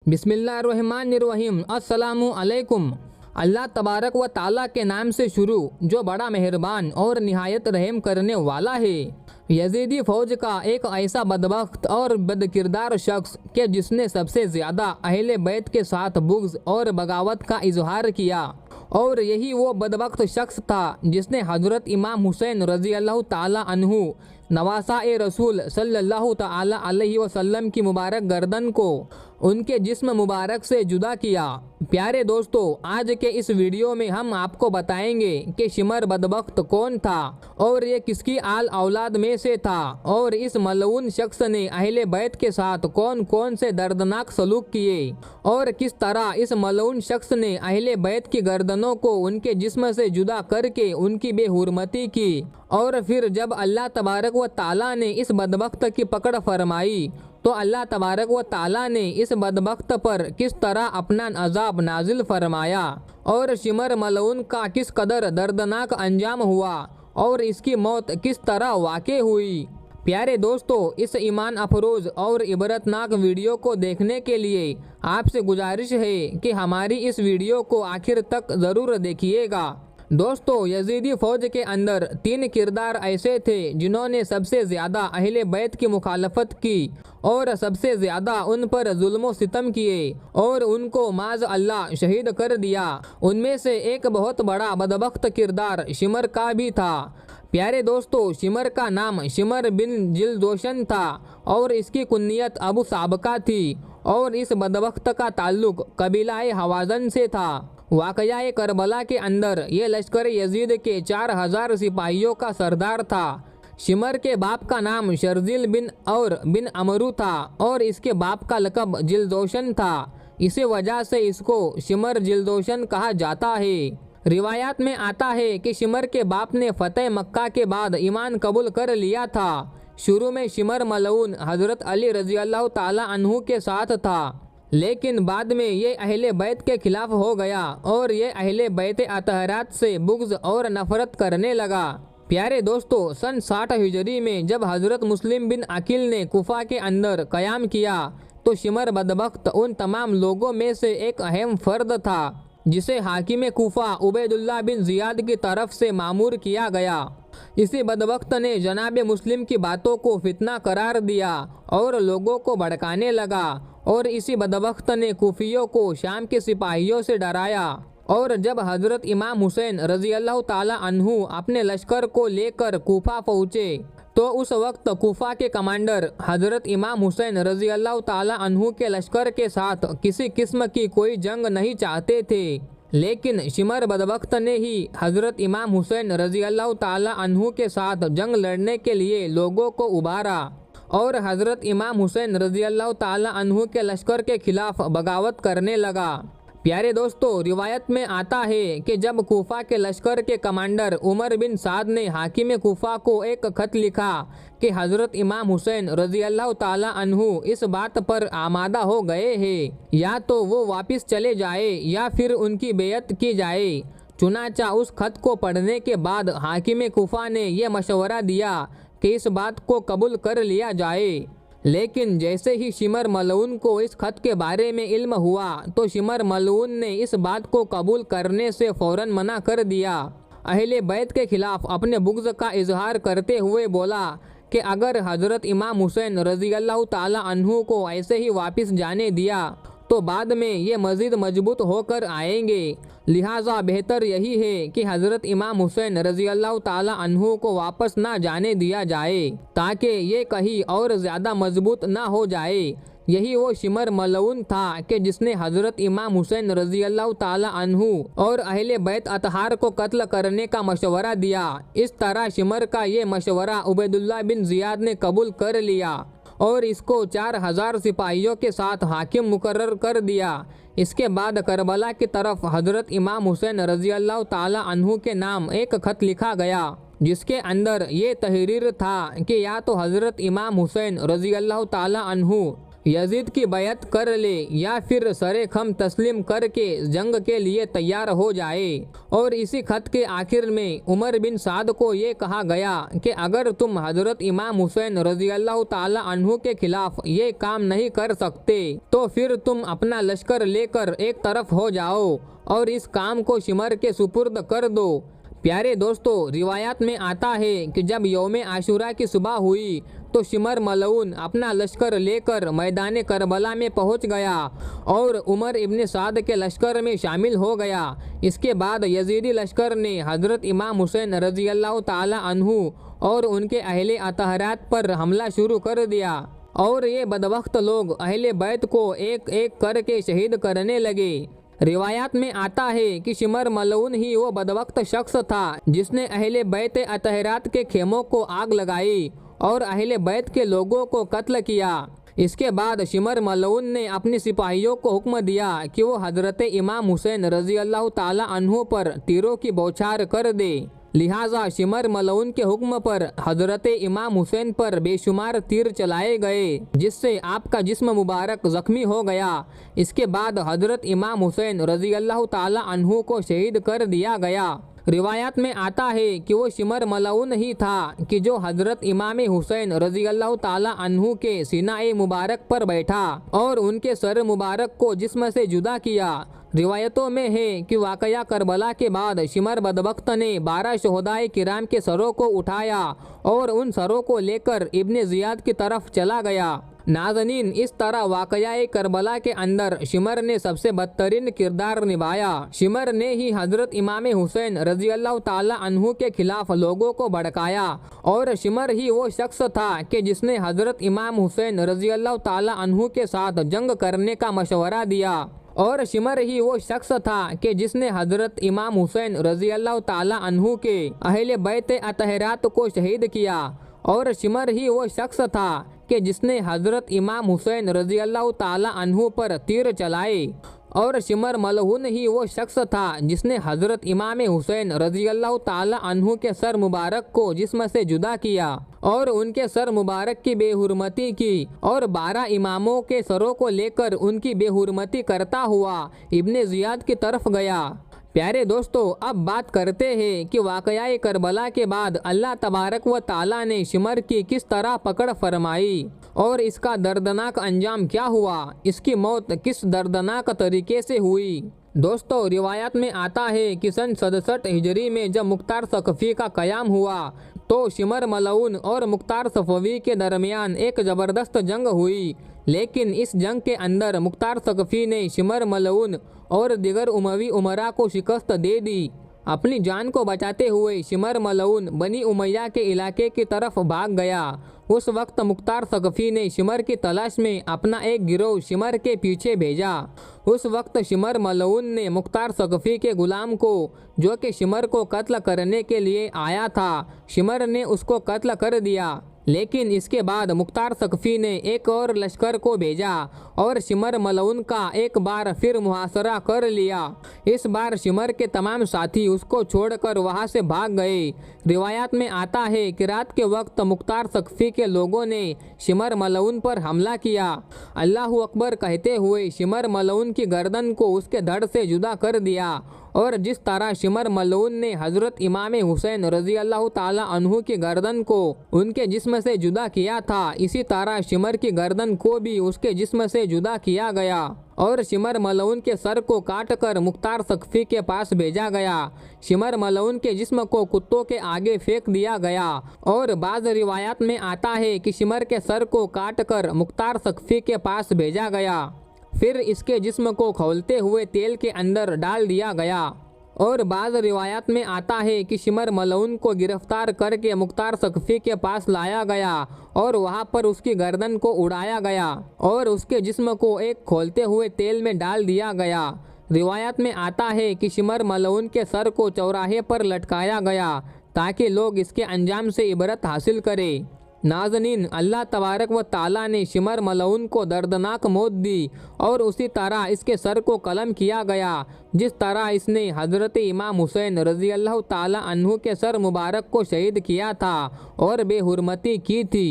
बिस्मिल्लाहिर्रहमानिर्रहीम। अस्सलामु अलैकुम। अल्लाह तबारक व ताला के नाम से शुरू, जो बड़ा मेहरबान और निहायत रहम करने वाला है। यजीदी फ़ौज का एक ऐसा बदबख्त और बदकिरदार शख्स के जिसने सबसे ज़्यादा अहले बैत के साथ बुग़्ज़ और बगावत का इजहार किया, और यही वो बदबख्त शख्स था जिसने हज़रत इमाम हुसैन रज़ी अल्लाह ताला अन्हु नवासा ए रसूल सल्लल्लाहु ताला अलैहि वसल्लम की मुबारक गर्दन को उनके जिस्म मुबारक से जुदा किया। प्यारे दोस्तों, आज के इस वीडियो में हम आपको बताएंगे कि शिमर बदबख्त कौन था और ये किसकी आल औलाद में से था, और इस मलऊन शख्स ने अहले बैत के साथ कौन कौन से दर्दनाक सलूक किए, और किस तरह इस मलऊन शख्स ने अहले बैत की गर्दनों को उनके जिस्म से जुदा करके उनकी बेहुरमती की। और फिर जब अल्लाह तबारक व ताला ने इस बदबख्त की पकड़ फरमाई तो अल्लाह तबारक व ताला ने इस बदबख्त पर किस तरह अपना अजाब नाजिल फरमाया, और शिमर मलऊन का किस कदर दर्दनाक अंजाम हुआ और इसकी मौत किस तरह वाक़ई हुई। प्यारे दोस्तों, इस ईमान अफरोज़ और इबरतनाक वीडियो को देखने के लिए आपसे गुजारिश है कि हमारी इस वीडियो को आखिर तक ज़रूर देखिएगा। दोस्तों, यजीदी फ़ौज के अंदर 3 किरदार ऐसे थे जिन्होंने सबसे ज़्यादा अहले बैत की मुखालफत की और सबसे ज़्यादा उन पर जुल्म सितम किए और उनको माज़ अल्लाह शहीद कर दिया। उनमें से एक बहुत बड़ा बदबख्त किरदार शिमर का भी था। प्यारे दोस्तों, शिमर का नाम शिमर बिन जिलदोशन था और इसकी कुन्नियत अबू साबका थी, और इस बदबख्त का ताल्लुक कबीलाए हवाज़न से था। वाक़या करबला के अंदर ये लश्कर यजीद के 4000 सिपाहियों का सरदार था। शिमर के बाप का नाम शर्जिल बिन अमरू था और इसके बाप का लक़ब जिलदोशन था। इसी वजह से इसको शिमर जिलदोशन कहा जाता है। रिवायात में आता है कि शिमर के बाप ने फ़तेह मक्का के बाद ईमान कबूल कर लिया था। शुरू में शिमर मलऊन हज़रत अली रज़ी अल्लाह ताला अन्हु के साथ था, लेकिन बाद में ये अहले बैत के खिलाफ हो गया और ये अहले बैत अतहरात से बुग़्ज़ और नफ़रत करने लगा। प्यारे दोस्तों, सन 60 हिजरी में जब हज़रत मुस्लिम बिन अकील ने कुफा के अंदर क़याम किया तो शिमर बदबख्त उन तमाम लोगों में से एक अहम फ़र्द था जिसे हाकिम कुफा उबैदुल्लाह बिन ज़ियाद की तरफ से मामूर किया गया। इसी बदबख्त ने जनाब मुस्लिम की बातों को फितना करार दिया और लोगों को भड़काने लगा, और इसी बदबख्त ने कुफियों को शाम के सिपाहियों से डराया। और जब हज़रत इमाम हुसैन रज़ी अल्लाह ताला अन्हु अपने लश्कर को लेकर कुफा पहुँचे तो उस वक्त कुफा के कमांडर हज़रत इमाम हुसैन रज़ी अल्लाह ताला अन्हु के लश्कर के साथ किसी किस्म की कोई जंग नहीं चाहते थे, लेकिन शिमर बदबख्त ने ही हज़रत इमाम हुसैन रज़ी अल्लाह ताला अन्हु के साथ जंग लड़ने के लिए लोगों को उबारा और हज़रत इमाम हुसैन रज़ी अल्लाह ताला अन्हु के लश्कर के खिलाफ बगावत करने लगा। प्यारे दोस्तों, रिवायत में आता है कि जब कुफा के लश्कर के कमांडर उमर बिन साद ने हाकिम कुफा को एक ख़त लिखा कि हज़रत इमाम हुसैन रज़ी अल्लाह ताला अन्हु इस बात पर आमादा हो गए हैं, या तो वो वापस चले जाए या फिर उनकी बेयत की जाए। चुनाचा उस खत को पढ़ने के बाद हाकिम कुफा ने यह मशवरा दिया कि इस बात को कबूल कर लिया जाए, लेकिन जैसे ही शिमर मलऊन को इस खत के बारे में इल्म हुआ तो शिमर मलऊन ने इस बात को कबूल करने से फ़ौरन मना कर दिया। अहले बैत के खिलाफ अपने बुग़्ज़ का इजहार करते हुए बोला कि अगर हज़रत इमाम हुसैन रज़ी अल्लाह ताला अन्हु को ऐसे ही वापस जाने दिया तो बाद में ये मज़ीद मजबूत होकर आएंगे, लिहाजा बेहतर यही है कि हज़रत इमाम हुसैन रज़ी अल्लाह ताला अन्हु को वापस ना जाने दिया जाए ताकि ये कहीं और ज़्यादा मजबूत ना हो जाए। यही वो शिमर मलऊन था कि जिसने हज़रत इमाम हुसैन रज़ी अल्लाह ताला अन्हु और अहले बैत अतहार को कत्ल करने का मशवरा दिया। इस तरह शिमर का ये मशवरा उबैदुल्लाह बिन ज़ियाद ने कबूल कर लिया और इसको 4000 सिपाहियों के साथ हाकिम मुकर्रर कर दिया। इसके बाद करबला की तरफ हज़रत इमाम हुसैन रज़ी अल्लाह ताला अन्हु के नाम एक ख़त लिखा गया जिसके अंदर ये तहरीर था कि या तो हज़रत इमाम हुसैन रज़ी अल्लाह ताला अन्हु यजीद की बैत कर ले या फिर सरे खम तस्लीम करके जंग के लिए तैयार हो जाए। और इसी खत के आखिर में उमर बिन साद को ये कहा गया कि अगर तुम हजरत इमाम हुसैन रजी अल्लाह ताला अन्हु के खिलाफ ये काम नहीं कर सकते तो फिर तुम अपना लश्कर लेकर एक तरफ हो जाओ और इस काम को शिमर के सुपुर्द कर दो। प्यारे दोस्तों, रिवायात में आता है कि जब यौम आशुरा की सुबह हुई तो शिमर मलऊन अपना लश्कर लेकर मैदान करबला में पहुंच गया और उमर इब्न साद के लश्कर में शामिल हो गया। इसके बाद यजीदी लश्कर ने हजरत इमाम हुसैन रजी अल्लाह ताला अन्हु और उनके अहले अतहरात पर हमला शुरू कर दिया और ये बदबख्त लोग अहले बैत को एक एक करके शहीद करने लगे। रिवायात में आता है कि शिमर मलऊन ही वो बदबख्त शख्स था जिसने अहले बैत अतहरात के खेमों को आग लगाई और अहले बैत के लोगों को कत्ल किया। इसके बाद शिमर मलऊन ने अपने सिपाहियों को हुक्म दिया कि वो हजरत इमाम हुसैन रजी अल्लाह ताला अन्हु पर तीरों की बौछार कर दे। लिहाजा शिमर मलऊन के हुक्म पर हजरत इमाम हुसैन पर बेशुमार तीर चलाए गए जिससे आपका जिस्म मुबारक जख्मी हो गया। इसके बाद हजरत इमाम हुसैन रजी अल्लाह ताला अन्हु को शहीद कर दिया गया। रिवायात में आता है कि वो शिमर मलऊन ही था कि जो हजरत इमाम हुसैन रजी अल्लाह ताला अन्हु के सीनाए मुबारक पर बैठा और उनके सर मुबारक को जिस्म से जुदा किया। रिवायतों में है कि वाकया करबला के बाद शिमर बदबख्त ने 12 शोहदाए किराम के सरों को उठाया और उन सरों को लेकर इब्ने जियाद की तरफ चला गया। नाज़नीन, इस तरह वाकया करबला के अंदर शिमर ने सबसे बदतरीन किरदार निभाया। शिमर ने ही हजरत इमाम हुसैन रजी अल्लाह ताला अन्हु के खिलाफ लोगों को भड़काया और शिमर ही वो शख्स था कि जिसने हजरत इमाम हुसैन रजी अल्लाह ताला अन्हु के साथ जंग करने का मशवरा दिया और शिमर ही वो शख्स था कि जिसने हजरत इमाम हुसैन रजी अल्लाह ताला अन्हु के अहले बैत अतहरात को शहीद किया और शिमर ही वो शख्स था कि जिसने हजरत इमाम हुसैन रजी अल्लाह ताला अन्हु पर तीर चलाए और शिमर मलऊन ही वो शख्स था जिसने हजरत इमाम हुसैन रजी अल्लाह ताला अन्हु के सर मुबारक को जिस्म से जुदा किया और उनके सर मुबारक की बेहुरमती की और 12 इमामों के सरों को लेकर उनकी बेहुरमती करता हुआ इब्ने जियाद की तरफ गया। प्यारे दोस्तों, अब बात करते हैं कि वाकया करबला के बाद अल्लाह तबारक व ताला ने शिमर की किस तरह पकड़ फरमाई और इसका दर्दनाक अंजाम क्या हुआ, इसकी मौत किस दर्दनाक तरीके से हुई। दोस्तों, रिवायत में आता है कि सन 67 हिजरी में जब मुख्तार सकफी का कयाम हुआ तो शिमर मलऊन और मुख्तार सफवी के दरमियान एक ज़बरदस्त जंग हुई। लेकिन इस जंग के अंदर मुख्तार सकफी ने शिमर मलऊन और दिगर उमवी उमरा को शिकस्त दे दी। अपनी जान को बचाते हुए शिमर मलऊन बनी उमैया के इलाके की तरफ भाग गया। उस वक्त मुख्तार सकफी ने शिमर की तलाश में अपना एक गिरोह शिमर के पीछे भेजा। उस वक्त शिमर मलऊन ने मुख्तार सकफी के गुलाम को, जो कि शिमर को कत्ल करने के लिए आया था, शिमर ने उसको कत्ल कर दिया। लेकिन इसके बाद मुख्तार सकफी ने एक और लश्कर को भेजा और शिमर मलऊन का एक बार फिर मुहासरा कर लिया। इस बार शिमर के तमाम साथी उसको छोड़कर वहां से भाग गए। रिवायात में आता है कि रात के वक्त मुख्तार सकफी के लोगों ने शिमर मलऊन पर हमला किया। अल्लाहु अकबर कहते हुए शिमर मलऊन की गर्दन को उसके धड़ से जुदा कर दिया और जिस तरह शिमर मलऊन ने हजरत इमाम हुसैन रजी अल्लाह ताला अन्हु की गर्दन को उनके जिस्म से जुदा किया था, इसी तरह शिमर की गर्दन को भी उसके जिस्म से जुदा किया गया और शिमर मलऊन के सर को काटकर मुख्तार सकफी के पास भेजा गया। शिमर मलऊन के जिस्म को कुत्तों के आगे फेंक दिया गया और बाज़ रिवायात में आता है कि शिमर के सर को काटकर मुख्तार सकफी के पास भेजा गया। फिर इसके जिस्म को खौलते हुए तेल के अंदर डाल दिया गया और बाज़ रिवायात में आता है कि शिमर मलऊन को गिरफ्तार करके मुख्तार सकफी के पास लाया गया और वहां पर उसकी गर्दन को उड़ाया गया और उसके जिस्म को एक खौलते हुए तेल में डाल दिया गया। रिवायत में आता है कि शिमर मलऊन के सर को चौराहे पर लटकाया गया ताकि लोग इसके अंजाम से इबरत हासिल करें। नाज़नीन, अल्लाह तबारक व ताला ने शिमर मलऊन को दर्दनाक मौत दी और उसी तरह इसके सर को कलम किया गया जिस तरह इसने हजरत इमाम हुसैन रजी अल्लाह ताला अन्हु के सर मुबारक को शहीद किया था और बेहुरमती की थी।